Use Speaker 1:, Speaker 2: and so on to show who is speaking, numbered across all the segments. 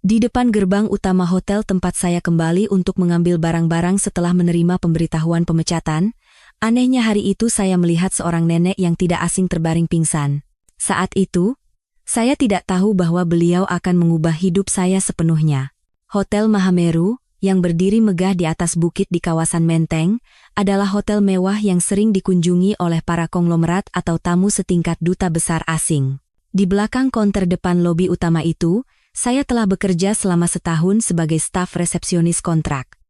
Speaker 1: Di depan gerbang utama hotel tempat saya kembali untuk mengambil barang-barang setelah menerima pemberitahuan pemecatan, anehnya hari itu saya melihat seorang nenek yang tidak asing terbaring pingsan. Saat itu, saya tidak tahu bahwa beliau akan mengubah hidup saya sepenuhnya. Hotel Mahameru, yang berdiri megah di atas bukit di kawasan Menteng, adalah hotel mewah yang sering dikunjungi oleh para konglomerat atau tamu setingkat duta besar asing. Di belakang konter depan lobi utama itu, saya telah bekerja selama setahun sebagai staf resepsionis kontrak.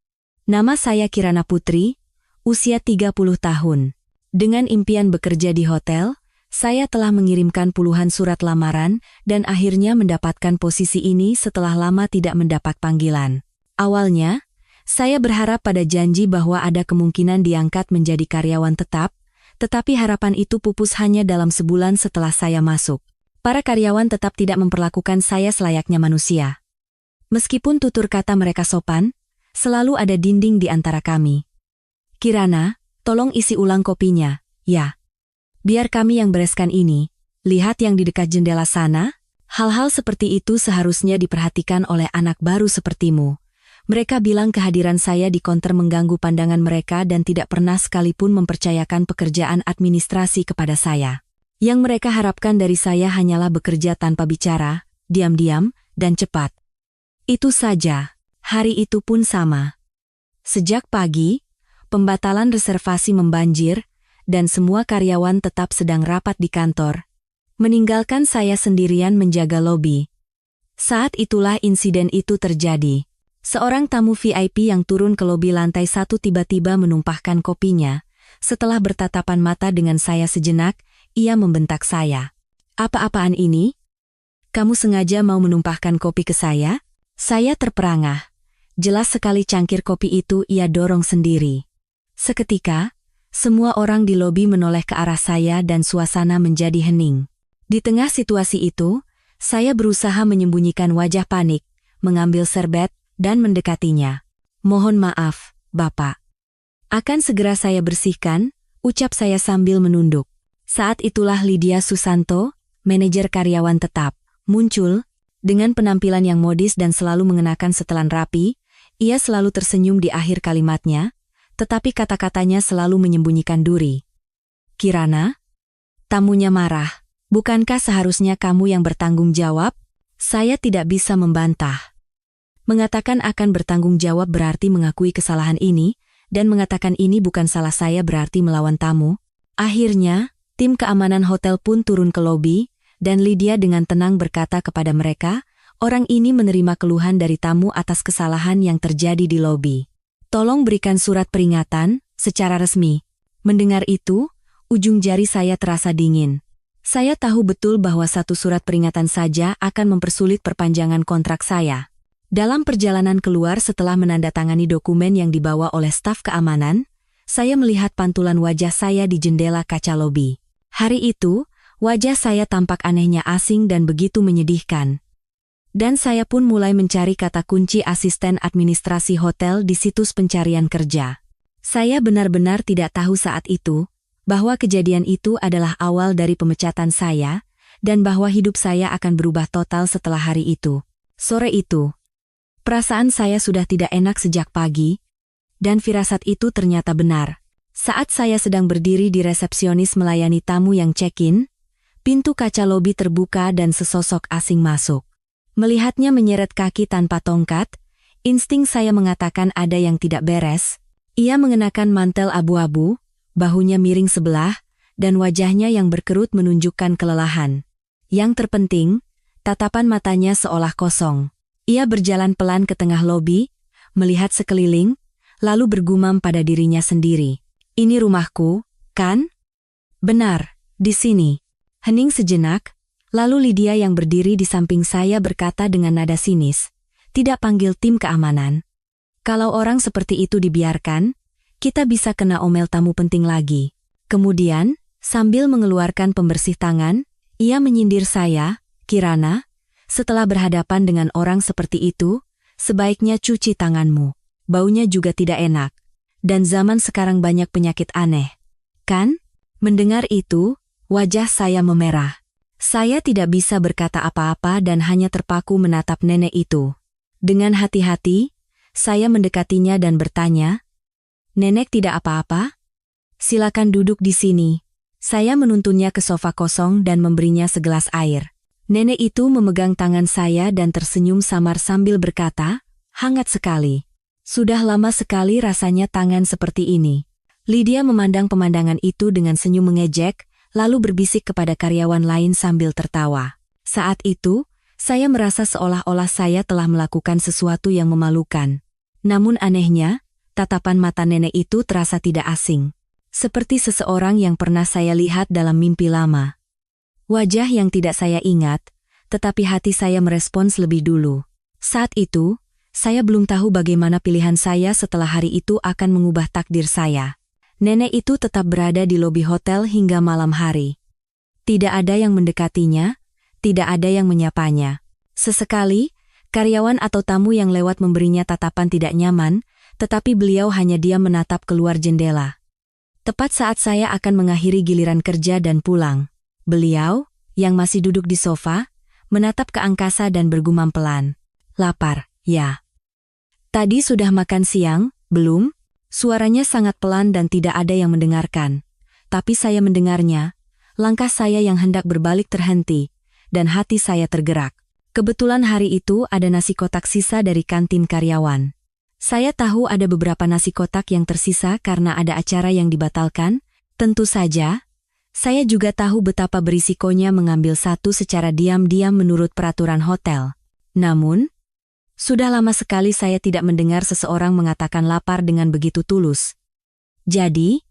Speaker 1: Nama saya Kirana Putri, usia 30 tahun. Dengan impian bekerja di hotel, saya telah mengirimkan puluhan surat lamaran dan akhirnya mendapatkan posisi ini setelah lama tidak mendapat panggilan. Awalnya, saya berharap pada janji bahwa ada kemungkinan diangkat menjadi karyawan tetap, tetapi harapan itu pupus hanya dalam sebulan setelah saya masuk. Para karyawan tetap tidak memperlakukan saya selayaknya manusia. Meskipun tutur kata mereka sopan, selalu ada dinding di antara kami. Kirana, tolong isi ulang kopinya, ya. Biar kami yang bereskan ini. Lihat yang di dekat jendela sana. Hal-hal seperti itu seharusnya diperhatikan oleh anak baru sepertimu. Mereka bilang kehadiran saya di konter mengganggu pandangan mereka dan tidak pernah sekalipun mempercayakan pekerjaan administrasi kepada saya. Yang mereka harapkan dari saya hanyalah bekerja tanpa bicara, diam-diam, dan cepat. Itu saja, hari itu pun sama. Sejak pagi, pembatalan reservasi membanjir, dan semua karyawan tetap sedang rapat di kantor, meninggalkan saya sendirian menjaga lobi. Saat itulah insiden itu terjadi. Seorang tamu VIP yang turun ke lobi lantai 1 tiba-tiba menumpahkan kopinya. Setelah bertatapan mata dengan saya sejenak, ia membentak saya. Apa-apaan ini? Kamu sengaja mau menumpahkan kopi ke saya? Saya terperangah. Jelas sekali cangkir kopi itu ia dorong sendiri. Seketika, semua orang di lobi menoleh ke arah saya dan suasana menjadi hening. Di tengah situasi itu, saya berusaha menyembunyikan wajah panik, mengambil serbet, dan mendekatinya. Mohon maaf, Bapak. Akan segera saya bersihkan, ucap saya sambil menunduk. Saat itulah Lydia Susanto, manajer karyawan tetap, muncul. Dengan penampilan yang modis dan selalu mengenakan setelan rapi, ia selalu tersenyum di akhir kalimatnya, tetapi kata-katanya selalu menyembunyikan duri. Kirana? Tamunya marah. Bukankah seharusnya kamu yang bertanggung jawab? Saya tidak bisa membantah. Mengatakan akan bertanggung jawab berarti mengakui kesalahan ini, dan mengatakan ini bukan salah saya berarti melawan tamu. Akhirnya, tim keamanan hotel pun turun ke lobi, dan Lydia dengan tenang berkata kepada mereka, orang ini menerima keluhan dari tamu atas kesalahan yang terjadi di lobi. Tolong berikan surat peringatan, secara resmi. Mendengar itu, ujung jari saya terasa dingin. Saya tahu betul bahwa satu surat peringatan saja akan mempersulit perpanjangan kontrak saya. Dalam perjalanan keluar setelah menandatangani dokumen yang dibawa oleh staf keamanan, saya melihat pantulan wajah saya di jendela kaca lobi. Hari itu, wajah saya tampak anehnya asing dan begitu menyedihkan. Dan saya pun mulai mencari kata kunci asisten administrasi hotel di situs pencarian kerja. Saya benar-benar tidak tahu saat itu, bahwa kejadian itu adalah awal dari pemecatan saya, dan bahwa hidup saya akan berubah total setelah hari itu. Sore itu, perasaan saya sudah tidak enak sejak pagi, dan firasat itu ternyata benar. Saat saya sedang berdiri di resepsionis melayani tamu yang check-in, pintu kaca lobi terbuka dan sesosok asing masuk. Melihatnya menyeret kaki tanpa tongkat, insting saya mengatakan ada yang tidak beres. Ia mengenakan mantel abu-abu, bahunya miring sebelah, dan wajahnya yang berkerut menunjukkan kelelahan. Yang terpenting, tatapan matanya seolah kosong. Ia berjalan pelan ke tengah lobi, melihat sekeliling, lalu bergumam pada dirinya sendiri. Ini rumahku, kan? Benar, di sini. Hening sejenak, lalu Lydia yang berdiri di samping saya berkata dengan nada sinis, tidak panggil tim keamanan. Kalau orang seperti itu dibiarkan, kita bisa kena omel tamu penting lagi. Kemudian, sambil mengeluarkan pembersih tangan, ia menyindir saya, Kirana, setelah berhadapan dengan orang seperti itu, sebaiknya cuci tanganmu. Baunya juga tidak enak. Dan zaman sekarang banyak penyakit aneh. Kan? Mendengar itu, wajah saya memerah. Saya tidak bisa berkata apa-apa dan hanya terpaku menatap nenek itu. Dengan hati-hati, saya mendekatinya dan bertanya, "Nenek tidak apa-apa? Silakan duduk di sini." Saya menuntunnya ke sofa kosong dan memberinya segelas air. Nenek itu memegang tangan saya dan tersenyum samar sambil berkata, "Hangat sekali. Sudah lama sekali rasanya tangan seperti ini." Lydia memandang pemandangan itu dengan senyum mengejek, lalu berbisik kepada karyawan lain sambil tertawa. Saat itu, saya merasa seolah-olah saya telah melakukan sesuatu yang memalukan. Namun anehnya, tatapan mata nenek itu terasa tidak asing. Seperti seseorang yang pernah saya lihat dalam mimpi lama. Wajah yang tidak saya ingat, tetapi hati saya merespons lebih dulu. Saat itu, saya belum tahu bagaimana pilihan saya setelah hari itu akan mengubah takdir saya. Nenek itu tetap berada di lobi hotel hingga malam hari. Tidak ada yang mendekatinya, tidak ada yang menyapanya. Sesekali, karyawan atau tamu yang lewat memberinya tatapan tidak nyaman, tetapi beliau hanya diam menatap keluar jendela. Tepat saat saya akan mengakhiri giliran kerja dan pulang, beliau, yang masih duduk di sofa, menatap ke angkasa dan bergumam pelan. "Lapar, ya? Tadi sudah makan siang, belum?" Suaranya sangat pelan dan tidak ada yang mendengarkan. Tapi saya mendengarnya. Langkah saya yang hendak berbalik terhenti, dan hati saya tergerak. Kebetulan hari itu ada nasi kotak sisa dari kantin karyawan. Saya tahu ada beberapa nasi kotak yang tersisa karena ada acara yang dibatalkan. Tentu saja, saya juga tahu betapa berisikonya mengambil satu secara diam-diam menurut peraturan hotel. Namun, sudah lama sekali saya tidak mendengar seseorang mengatakan lapar dengan begitu tulus. Jadi,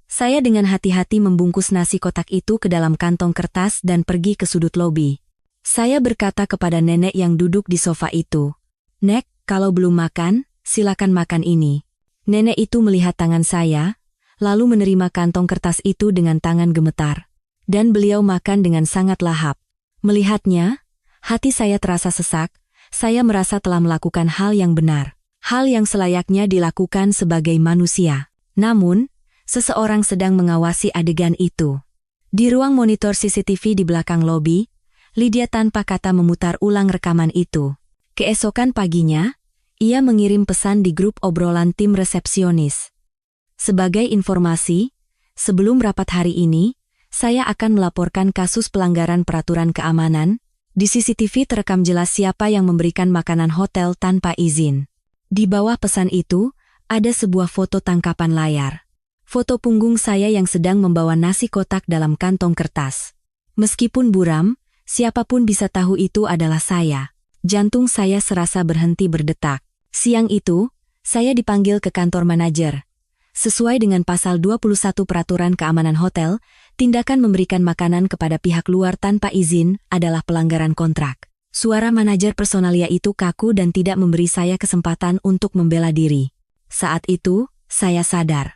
Speaker 1: saya dengan hati-hati membungkus nasi kotak itu ke dalam kantong kertas dan pergi ke sudut lobi. Saya berkata kepada nenek yang duduk di sofa itu, "Nek, kalau belum makan, silakan makan ini." Nenek itu melihat tangan saya, lalu menerima kantong kertas itu dengan tangan gemetar. Dan beliau makan dengan sangat lahap. Melihatnya, hati saya terasa sesak. Saya merasa telah melakukan hal yang benar. Hal yang selayaknya dilakukan sebagai manusia. Namun, seseorang sedang mengawasi adegan itu. Di ruang monitor CCTV di belakang lobi, Lydia tanpa kata memutar ulang rekaman itu. Keesokan paginya, ia mengirim pesan di grup obrolan tim resepsionis. Sebagai informasi, sebelum rapat hari ini, saya akan melaporkan kasus pelanggaran peraturan keamanan. Di CCTV terekam jelas siapa yang memberikan makanan hotel tanpa izin. Di bawah pesan itu, ada sebuah foto tangkapan layar. Foto punggung saya yang sedang membawa nasi kotak dalam kantong kertas. Meskipun buram, siapapun bisa tahu itu adalah saya. Jantung saya serasa berhenti berdetak. Siang itu, saya dipanggil ke kantor manajer. Sesuai dengan pasal 21 Peraturan Keamanan Hotel, tindakan memberikan makanan kepada pihak luar tanpa izin adalah pelanggaran kontrak. Suara manajer personalia itu kaku dan tidak memberi saya kesempatan untuk membela diri. Saat itu, saya sadar.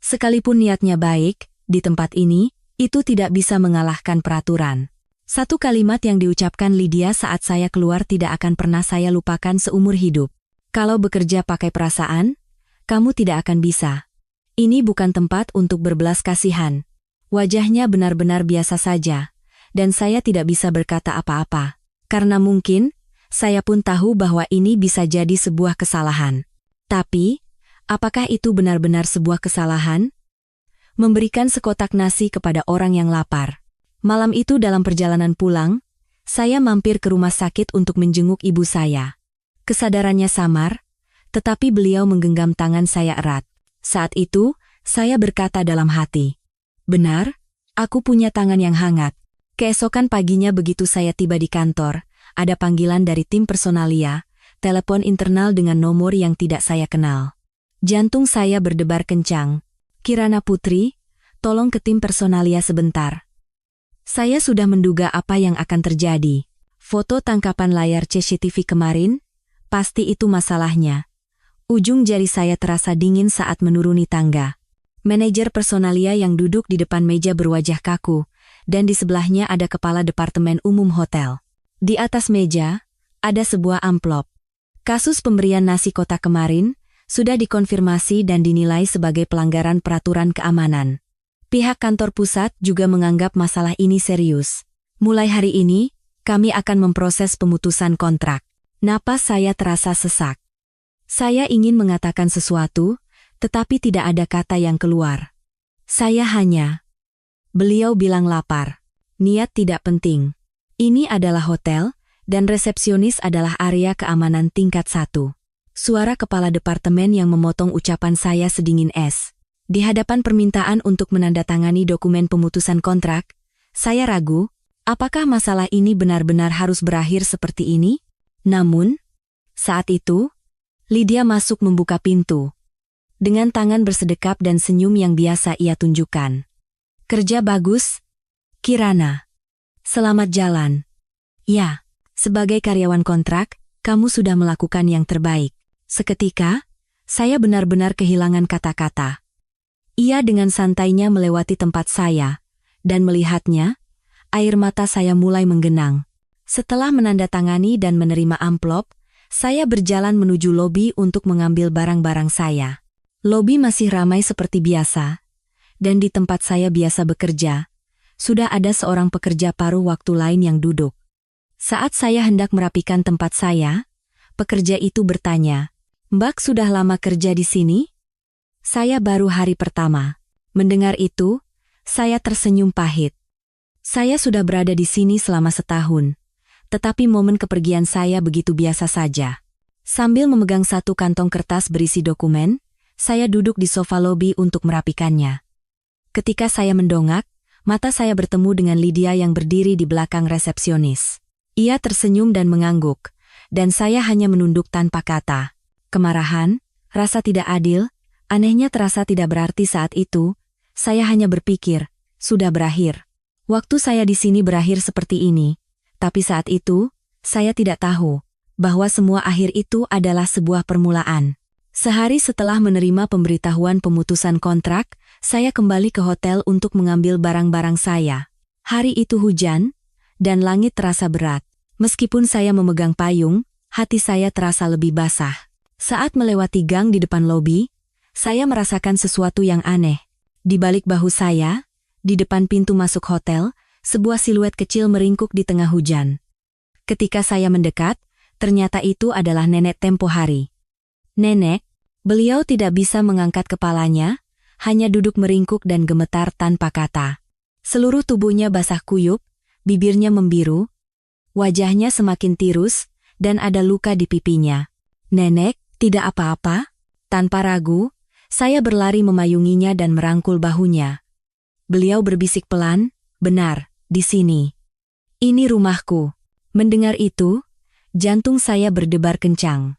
Speaker 1: Sekalipun niatnya baik, di tempat ini, itu tidak bisa mengalahkan peraturan. Satu kalimat yang diucapkan Lydia saat saya keluar tidak akan pernah saya lupakan seumur hidup. Kalau bekerja pakai perasaan, kamu tidak akan bisa. Ini bukan tempat untuk berbelas kasihan. Wajahnya benar-benar biasa saja, dan saya tidak bisa berkata apa-apa. Karena mungkin, saya pun tahu bahwa ini bisa jadi sebuah kesalahan. Tapi, apakah itu benar-benar sebuah kesalahan? Memberikan sekotak nasi kepada orang yang lapar. Malam itu dalam perjalanan pulang, saya mampir ke rumah sakit untuk menjenguk ibu saya. Kesadarannya samar, tetapi beliau menggenggam tangan saya erat. Saat itu, saya berkata dalam hati, "Benar, aku punya tangan yang hangat." Keesokan paginya begitu saya tiba di kantor, ada panggilan dari tim personalia, telepon internal dengan nomor yang tidak saya kenal. Jantung saya berdebar kencang. "Kirana Putri, tolong ke tim personalia sebentar." Saya sudah menduga apa yang akan terjadi. Foto tangkapan layar CCTV kemarin, pasti itu masalahnya. Ujung jari saya terasa dingin saat menuruni tangga. Manajer personalia yang duduk di depan meja berwajah kaku, dan di sebelahnya ada kepala departemen umum hotel. Di atas meja, ada sebuah amplop. Kasus pemberian nasi kotak kemarin sudah dikonfirmasi dan dinilai sebagai pelanggaran peraturan keamanan. Pihak kantor pusat juga menganggap masalah ini serius. Mulai hari ini, kami akan memproses pemutusan kontrak. Napas saya terasa sesak. Saya ingin mengatakan sesuatu, tetapi tidak ada kata yang keluar. Saya hanya... Beliau bilang lapar. Niat tidak penting. Ini adalah hotel, dan resepsionis adalah area keamanan tingkat 1. Suara kepala departemen yang memotong ucapan saya sedingin es. Di hadapan permintaan untuk menandatangani dokumen pemutusan kontrak, saya ragu, apakah masalah ini benar-benar harus berakhir seperti ini? Namun, saat itu, Lydia masuk membuka pintu. Dengan tangan bersedekap dan senyum yang biasa ia tunjukkan. Kerja bagus, Kirana. Selamat jalan. Ya, sebagai karyawan kontrak, kamu sudah melakukan yang terbaik. Seketika, saya benar-benar kehilangan kata-kata. Ia dengan santainya melewati tempat saya, dan melihatnya, air mata saya mulai menggenang. Setelah menandatangani dan menerima amplop, saya berjalan menuju lobi untuk mengambil barang-barang saya. Lobi masih ramai seperti biasa, dan di tempat saya biasa bekerja, sudah ada seorang pekerja paruh waktu lain yang duduk. Saat saya hendak merapikan tempat saya, pekerja itu bertanya, "Mbak sudah lama kerja di sini?" Saya baru hari pertama. Mendengar itu, saya tersenyum pahit. Saya sudah berada di sini selama setahun, tetapi momen kepergian saya begitu biasa saja. Sambil memegang satu kantong kertas berisi dokumen, saya duduk di sofa lobi untuk merapikannya. Ketika saya mendongak, mata saya bertemu dengan Lydia yang berdiri di belakang resepsionis. Ia tersenyum dan mengangguk, dan saya hanya menunduk tanpa kata. Kemarahan, rasa tidak adil, anehnya terasa tidak berarti saat itu. Saya hanya berpikir, sudah berakhir. Waktu saya di sini berakhir seperti ini. Tapi saat itu, saya tidak tahu bahwa semua akhir itu adalah sebuah permulaan. Sehari setelah menerima pemberitahuan pemutusan kontrak, saya kembali ke hotel untuk mengambil barang-barang saya. Hari itu hujan, dan langit terasa berat. Meskipun saya memegang payung, hati saya terasa lebih basah. Saat melewati gang di depan lobi, saya merasakan sesuatu yang aneh. Di balik bahu saya, di depan pintu masuk hotel, sebuah siluet kecil meringkuk di tengah hujan. Ketika saya mendekat, ternyata itu adalah nenek tempo hari. Nenek, beliau tidak bisa mengangkat kepalanya, hanya duduk meringkuk dan gemetar tanpa kata. Seluruh tubuhnya basah kuyup, bibirnya membiru, wajahnya semakin tirus, dan ada luka di pipinya. "Nenek, tidak apa-apa?" Tanpa ragu, saya berlari memayunginya dan merangkul bahunya. Beliau berbisik pelan, "Benar, di sini. Ini rumahku." Mendengar itu, jantung saya berdebar kencang.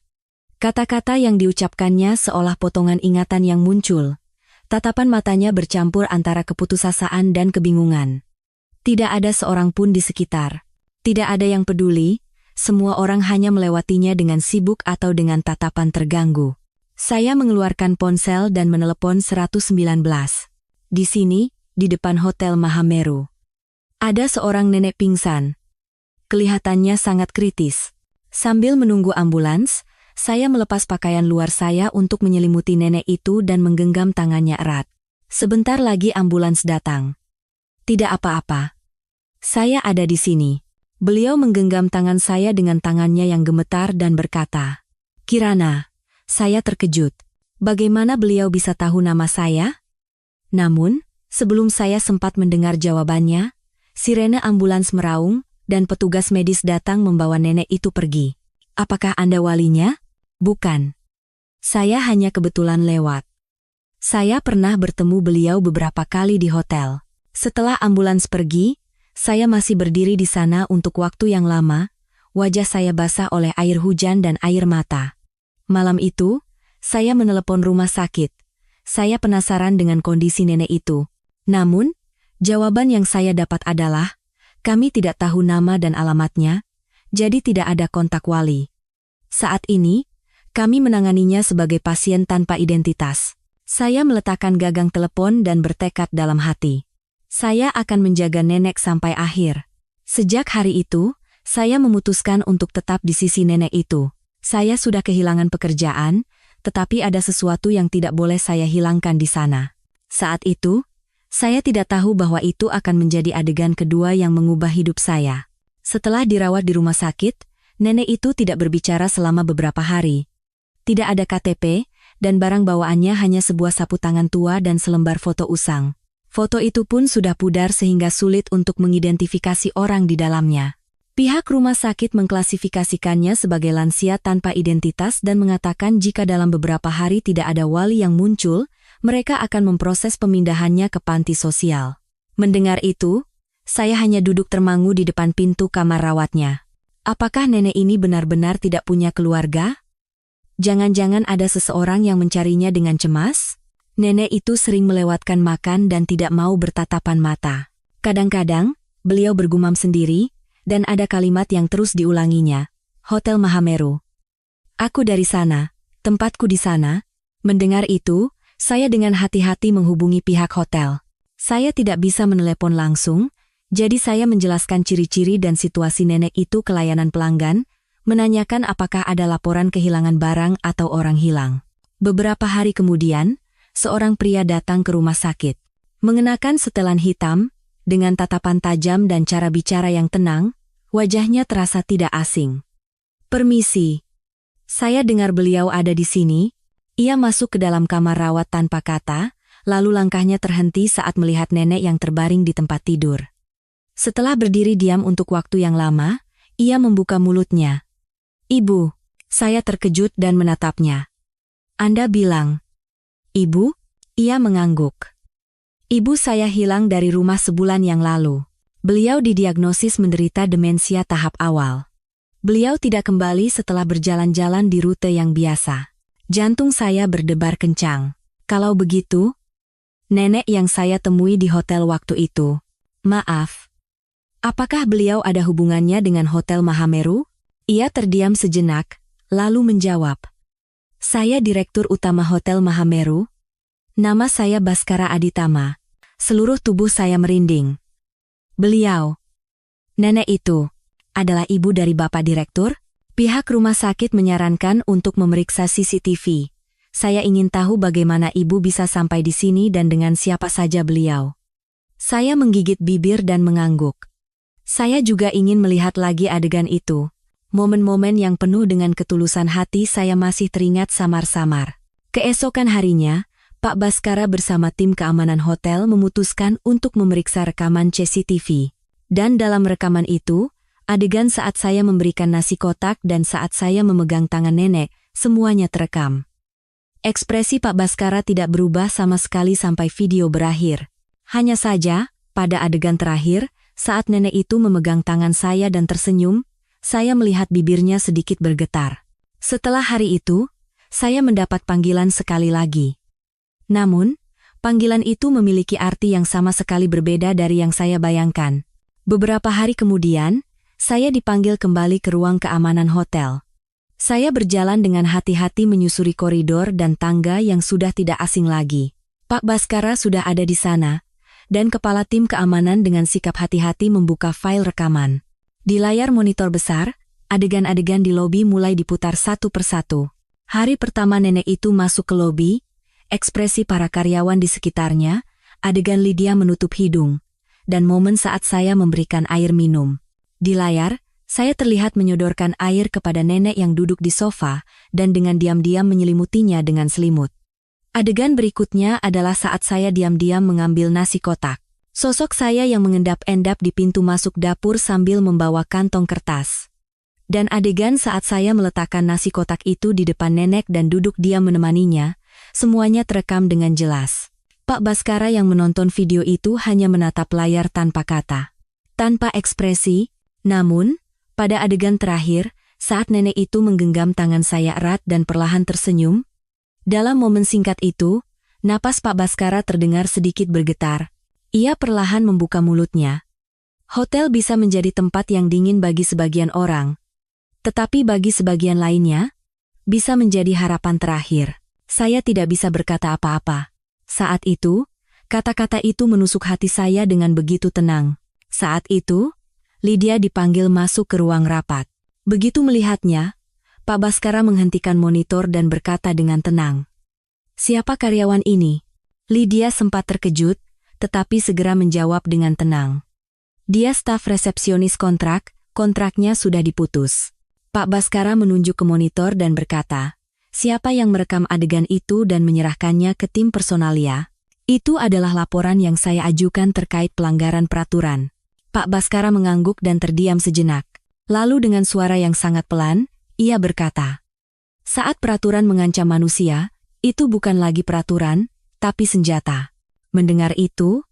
Speaker 1: Kata-kata yang diucapkannya seolah potongan ingatan yang muncul. Tatapan matanya bercampur antara keputusasaan dan kebingungan. Tidak ada seorang pun di sekitar. Tidak ada yang peduli, semua orang hanya melewatinya dengan sibuk atau dengan tatapan terganggu. Saya mengeluarkan ponsel dan menelepon 119. Di sini, di depan Hotel Mahameru. Ada seorang nenek pingsan. Kelihatannya sangat kritis. Sambil menunggu ambulans, saya melepas pakaian luar saya untuk menyelimuti nenek itu dan menggenggam tangannya erat. Sebentar lagi ambulans datang. "Tidak apa-apa. Saya ada di sini." Beliau menggenggam tangan saya dengan tangannya yang gemetar dan berkata, "Kirana." Saya terkejut. Bagaimana beliau bisa tahu nama saya? Namun, sebelum saya sempat mendengar jawabannya, sirene ambulans meraung, dan petugas medis datang membawa nenek itu pergi. "Apakah Anda walinya?" "Bukan. Saya hanya kebetulan lewat." Saya pernah bertemu beliau beberapa kali di hotel. Setelah ambulans pergi, saya masih berdiri di sana untuk waktu yang lama, wajah saya basah oleh air hujan dan air mata. Malam itu, saya menelepon rumah sakit. Saya penasaran dengan kondisi nenek itu. Namun, jawaban yang saya dapat adalah, kami tidak tahu nama dan alamatnya, jadi tidak ada kontak wali. Saat ini, kami menanganinya sebagai pasien tanpa identitas. Saya meletakkan gagang telepon dan bertekad dalam hati. Saya akan menjaga nenek sampai akhir. Sejak hari itu, saya memutuskan untuk tetap di sisi nenek itu. Saya sudah kehilangan pekerjaan, tetapi ada sesuatu yang tidak boleh saya hilangkan di sana. Saat itu, saya tidak tahu bahwa itu akan menjadi adegan kedua yang mengubah hidup saya. Setelah dirawat di rumah sakit, Nenek itu tidak berbicara selama beberapa hari. Tidak ada KTP, dan barang bawaannya hanya sebuah sapu tangan tua dan selembar foto usang. Foto itu pun sudah pudar sehingga sulit untuk mengidentifikasi orang di dalamnya. Pihak rumah sakit mengklasifikasikannya sebagai lansia tanpa identitas dan mengatakan jika dalam beberapa hari tidak ada wali yang muncul, mereka akan memproses pemindahannya ke panti sosial. Mendengar itu, saya hanya duduk termangu di depan pintu kamar rawatnya. Apakah nenek ini benar-benar tidak punya keluarga? Jangan-jangan ada seseorang yang mencarinya dengan cemas? Nenek itu sering melewatkan makan dan tidak mau bertatapan mata. Kadang-kadang, beliau bergumam sendiri, dan ada kalimat yang terus diulanginya. Hotel Mahameru. Aku dari sana, tempatku di sana. Mendengar itu, saya dengan hati-hati menghubungi pihak hotel. Saya tidak bisa menelepon langsung, jadi saya menjelaskan ciri-ciri dan situasi nenek itu ke layanan pelanggan, menanyakan apakah ada laporan kehilangan barang atau orang hilang. Beberapa hari kemudian, seorang pria datang ke rumah sakit. Mengenakan setelan hitam, dengan tatapan tajam dan cara bicara yang tenang, wajahnya terasa tidak asing. Permisi. Saya dengar beliau ada di sini. Ia masuk ke dalam kamar rawat tanpa kata, lalu langkahnya terhenti saat melihat nenek yang terbaring di tempat tidur. Setelah berdiri diam untuk waktu yang lama, ia membuka mulutnya. Ibu, saya terkejut dan menatapnya. Anda bilang, Ibu? Ia mengangguk. Ibu saya hilang dari rumah sebulan yang lalu. Beliau didiagnosis menderita demensia tahap awal. Beliau tidak kembali setelah berjalan-jalan di rute yang biasa. Jantung saya berdebar kencang. Kalau begitu, nenek yang saya temui di hotel waktu itu. Maaf. Apakah beliau ada hubungannya dengan Hotel Mahameru? Ia terdiam sejenak, lalu menjawab. Saya Direktur Utama Hotel Mahameru. Nama saya Baskara Aditama. Seluruh tubuh saya merinding. Beliau, nenek itu, adalah ibu dari Bapak Direktur? Pihak rumah sakit menyarankan untuk memeriksa CCTV. Saya ingin tahu bagaimana ibu bisa sampai di sini dan dengan siapa saja beliau. Saya menggigit bibir dan mengangguk. Saya juga ingin melihat lagi adegan itu. Momen-momen yang penuh dengan ketulusan hati saya masih teringat samar-samar. Keesokan harinya, Pak Baskara bersama tim keamanan hotel memutuskan untuk memeriksa rekaman CCTV. Dan dalam rekaman itu, adegan saat saya memberikan nasi kotak dan saat saya memegang tangan nenek, semuanya terekam. Ekspresi Pak Baskara tidak berubah sama sekali sampai video berakhir. Hanya saja, pada adegan terakhir, saat nenek itu memegang tangan saya dan tersenyum, saya melihat bibirnya sedikit bergetar. Setelah hari itu, saya mendapat panggilan sekali lagi. Namun, panggilan itu memiliki arti yang sama sekali berbeda dari yang saya bayangkan. Beberapa hari kemudian, saya dipanggil kembali ke ruang keamanan hotel. Saya berjalan dengan hati-hati menyusuri koridor dan tangga yang sudah tidak asing lagi. Pak Baskara sudah ada di sana, dan kepala tim keamanan dengan sikap hati-hati membuka file rekaman. Di layar monitor besar, adegan-adegan di lobi mulai diputar satu persatu. Hari pertama nenek itu masuk ke lobi, ekspresi para karyawan di sekitarnya, adegan Lydia menutup hidung, dan momen saat saya memberikan air minum. Di layar, saya terlihat menyodorkan air kepada nenek yang duduk di sofa dan dengan diam-diam menyelimutinya dengan selimut. Adegan berikutnya adalah saat saya diam-diam mengambil nasi kotak. Sosok saya yang mengendap-endap di pintu masuk dapur sambil membawa kantong kertas. Dan adegan saat saya meletakkan nasi kotak itu di depan nenek dan duduk diam menemaninya, semuanya terekam dengan jelas. Pak Baskara yang menonton video itu hanya menatap layar tanpa kata. Tanpa ekspresi. Namun, pada adegan terakhir, saat nenek itu menggenggam tangan saya erat dan perlahan tersenyum, dalam momen singkat itu, napas Pak Baskara terdengar sedikit bergetar. Ia perlahan membuka mulutnya. Hotel bisa menjadi tempat yang dingin bagi sebagian orang, tetapi bagi sebagian lainnya, bisa menjadi harapan terakhir. Saya tidak bisa berkata apa-apa. Saat itu, kata-kata itu menusuk hati saya dengan begitu tenang. Saat itu, Lydia dipanggil masuk ke ruang rapat. Begitu melihatnya, Pak Baskara menghentikan monitor dan berkata dengan tenang. Siapa karyawan ini? Lydia sempat terkejut, tetapi segera menjawab dengan tenang. Dia staf resepsionis kontraknya sudah diputus. Pak Baskara menunjuk ke monitor dan berkata, "Siapa yang merekam adegan itu dan menyerahkannya ke tim personalia? Itu adalah laporan yang saya ajukan terkait pelanggaran peraturan." Pak Baskara mengangguk dan terdiam sejenak. Lalu dengan suara yang sangat pelan, ia berkata, "Saat peraturan mengancam manusia, itu bukan lagi peraturan, tapi senjata." Mendengar itu,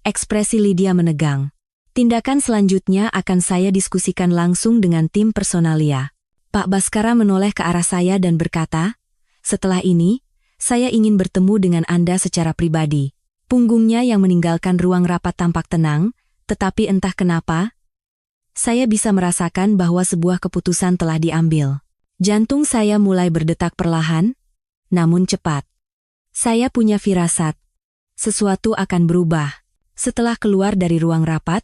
Speaker 1: ekspresi Lydia menegang. "Tindakan selanjutnya akan saya diskusikan langsung dengan tim personalia." Pak Baskara menoleh ke arah saya dan berkata, "Setelah ini, saya ingin bertemu dengan Anda secara pribadi." Punggungnya yang meninggalkan ruang rapat tampak tenang, tetapi entah kenapa, saya bisa merasakan bahwa sebuah keputusan telah diambil. Jantung saya mulai berdetak perlahan, namun cepat. Saya punya firasat. Sesuatu akan berubah. Setelah keluar dari ruang rapat,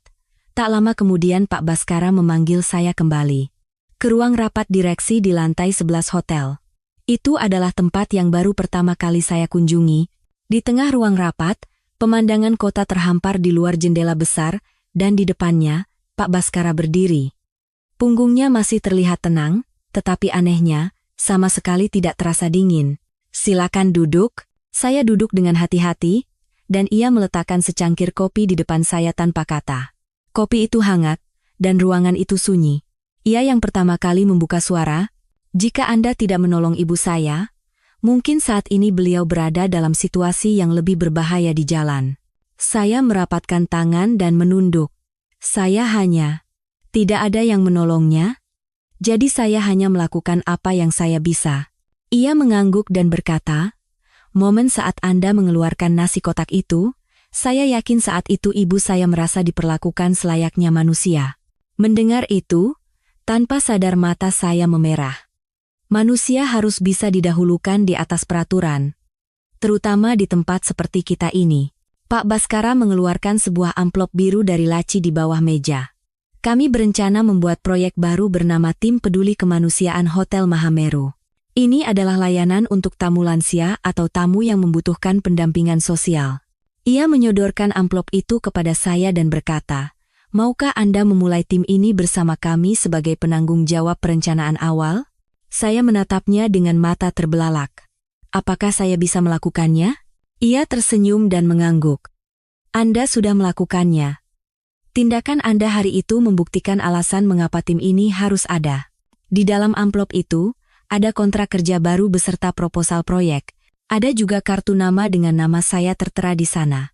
Speaker 1: tak lama kemudian Pak Baskara memanggil saya kembali ke ruang rapat direksi di lantai 11 hotel. Itu adalah tempat yang baru pertama kali saya kunjungi. Di tengah ruang rapat, pemandangan kota terhampar di luar jendela besar, dan di depannya, Pak Baskara berdiri. Punggungnya masih terlihat tenang, tetapi anehnya, sama sekali tidak terasa dingin. "Silakan duduk." Saya duduk dengan hati-hati, dan ia meletakkan secangkir kopi di depan saya tanpa kata. Kopi itu hangat, dan ruangan itu sunyi. Ia yang pertama kali membuka suara, "Jika Anda tidak menolong ibu saya, mungkin saat ini beliau berada dalam situasi yang lebih berbahaya di jalan." Saya merapatkan tangan dan menunduk. Saya hanya tidak ada yang menolongnya, jadi saya hanya melakukan apa yang saya bisa. Ia mengangguk dan berkata, "Momen saat Anda mengeluarkan nasi kotak itu, saya yakin saat itu ibu saya merasa diperlakukan selayaknya manusia." Mendengar itu, tanpa sadar mata saya memerah. Manusia harus bisa didahulukan di atas peraturan, terutama di tempat seperti kita ini. Pak Baskara mengeluarkan sebuah amplop biru dari laci di bawah meja. "Kami berencana membuat proyek baru bernama Tim Peduli Kemanusiaan Hotel Mahameru. Ini adalah layanan untuk tamu lansia atau tamu yang membutuhkan pendampingan sosial." Ia menyodorkan amplop itu kepada saya dan berkata, "Maukah Anda memulai tim ini bersama kami sebagai penanggung jawab perencanaan awal?" Saya menatapnya dengan mata terbelalak. "Apakah saya bisa melakukannya?" Ia tersenyum dan mengangguk. "Anda sudah melakukannya. Tindakan Anda hari itu membuktikan alasan mengapa tim ini harus ada." Di dalam amplop itu, ada kontrak kerja baru beserta proposal proyek. Ada juga kartu nama dengan nama saya tertera di sana.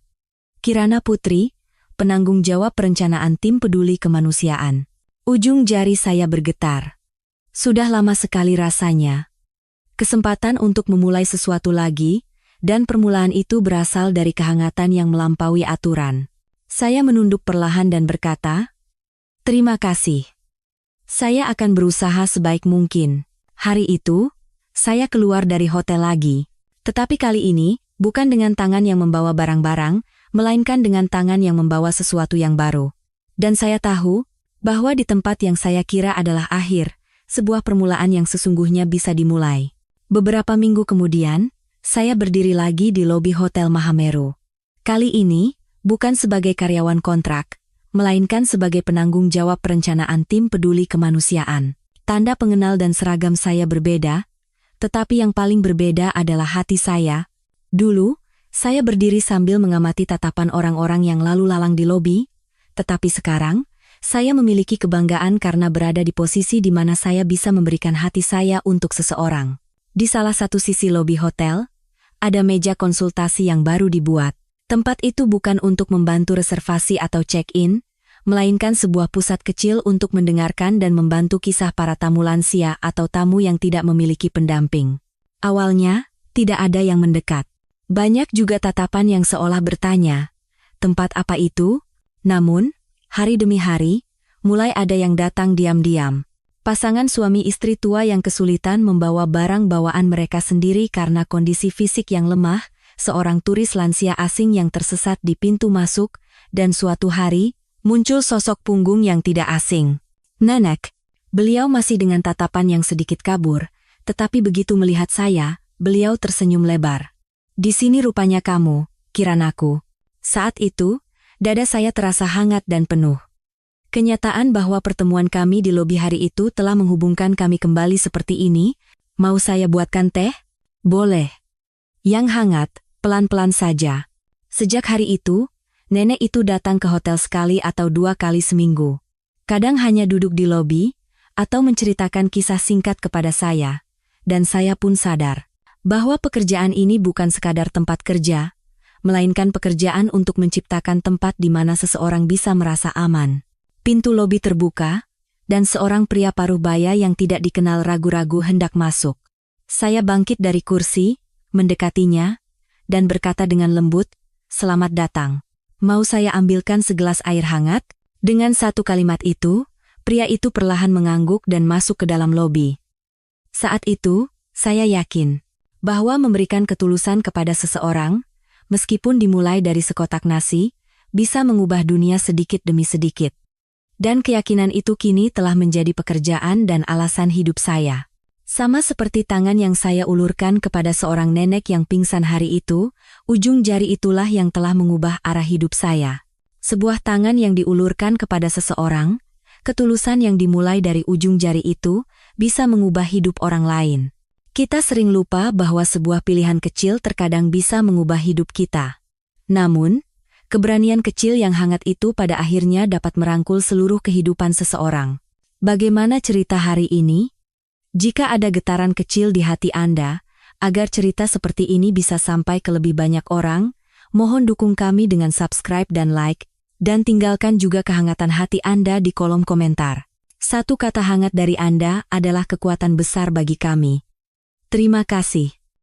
Speaker 1: "Kirana Putri, penanggung jawab perencanaan Tim Peduli Kemanusiaan." Ujung jari saya bergetar. Sudah lama sekali rasanya. Kesempatan untuk memulai sesuatu lagi, dan permulaan itu berasal dari kehangatan yang melampaui aturan. Saya menunduk perlahan dan berkata, "Terima kasih. Saya akan berusaha sebaik mungkin." Hari itu, saya keluar dari hotel lagi. Tetapi kali ini, bukan dengan tangan yang membawa barang-barang, melainkan dengan tangan yang membawa sesuatu yang baru. Dan saya tahu, bahwa di tempat yang saya kira adalah akhir, sebuah permulaan yang sesungguhnya bisa dimulai. Beberapa minggu kemudian, saya berdiri lagi di lobi Hotel Mahameru. Kali ini, bukan sebagai karyawan kontrak, melainkan sebagai penanggung jawab perencanaan Tim Peduli Kemanusiaan. Tanda pengenal dan seragam saya berbeda, tetapi yang paling berbeda adalah hati saya. Dulu, saya berdiri sambil mengamati tatapan orang-orang yang lalu lalang di lobi, tetapi sekarang, saya memiliki kebanggaan karena berada di posisi di mana saya bisa memberikan hati saya untuk seseorang. Di salah satu sisi lobi hotel, ada meja konsultasi yang baru dibuat. Tempat itu bukan untuk membantu reservasi atau check-in, melainkan sebuah pusat kecil untuk mendengarkan dan membantu kisah para tamu lansia atau tamu yang tidak memiliki pendamping. Awalnya, tidak ada yang mendekat. Banyak juga tatapan yang seolah bertanya, "Tempat apa itu?" Namun, hari demi hari, mulai ada yang datang diam-diam. Pasangan suami istri tua yang kesulitan membawa barang bawaan mereka sendiri karena kondisi fisik yang lemah, seorang turis lansia asing yang tersesat di pintu masuk, dan suatu hari, muncul sosok punggung yang tidak asing. Nenek. Beliau masih dengan tatapan yang sedikit kabur, tetapi begitu melihat saya, beliau tersenyum lebar. "Di sini rupanya kamu, Kiranaku." Saat itu, dada saya terasa hangat dan penuh. Kenyataan bahwa pertemuan kami di lobi hari itu telah menghubungkan kami kembali seperti ini. Mau saya buatkan teh? Boleh. Yang hangat, pelan-pelan saja. Sejak hari itu, nenek itu datang ke hotel sekali atau 2 kali seminggu. Kadang hanya duduk di lobi, atau menceritakan kisah singkat kepada saya. Dan saya pun sadar bahwa pekerjaan ini bukan sekadar tempat kerja, melainkan pekerjaan untuk menciptakan tempat di mana seseorang bisa merasa aman. Pintu lobi terbuka, dan seorang pria paruh baya yang tidak dikenal ragu-ragu hendak masuk. Saya bangkit dari kursi, mendekatinya, dan berkata dengan lembut, "Selamat datang. Mau saya ambilkan segelas air hangat?" Dengan satu kalimat itu, pria itu perlahan mengangguk dan masuk ke dalam lobi. Saat itu, saya yakin bahwa memberikan ketulusan kepada seseorang, meskipun dimulai dari sekotak nasi, bisa mengubah dunia sedikit demi sedikit. Dan keyakinan itu kini telah menjadi pekerjaan dan alasan hidup saya. Sama seperti tangan yang saya ulurkan kepada seorang nenek yang pingsan hari itu, ujung jari itulah yang telah mengubah arah hidup saya. Sebuah tangan yang diulurkan kepada seseorang, ketulusan yang dimulai dari ujung jari itu, bisa mengubah hidup orang lain. Kita sering lupa bahwa sebuah pilihan kecil terkadang bisa mengubah hidup kita. Namun, keberanian kecil yang hangat itu pada akhirnya dapat merangkul seluruh kehidupan seseorang. Bagaimana cerita hari ini? Jika ada getaran kecil di hati Anda, agar cerita seperti ini bisa sampai ke lebih banyak orang, mohon dukung kami dengan subscribe dan like, dan tinggalkan juga kehangatan hati Anda di kolom komentar. Satu kata hangat dari Anda adalah kekuatan besar bagi kami. Terima kasih.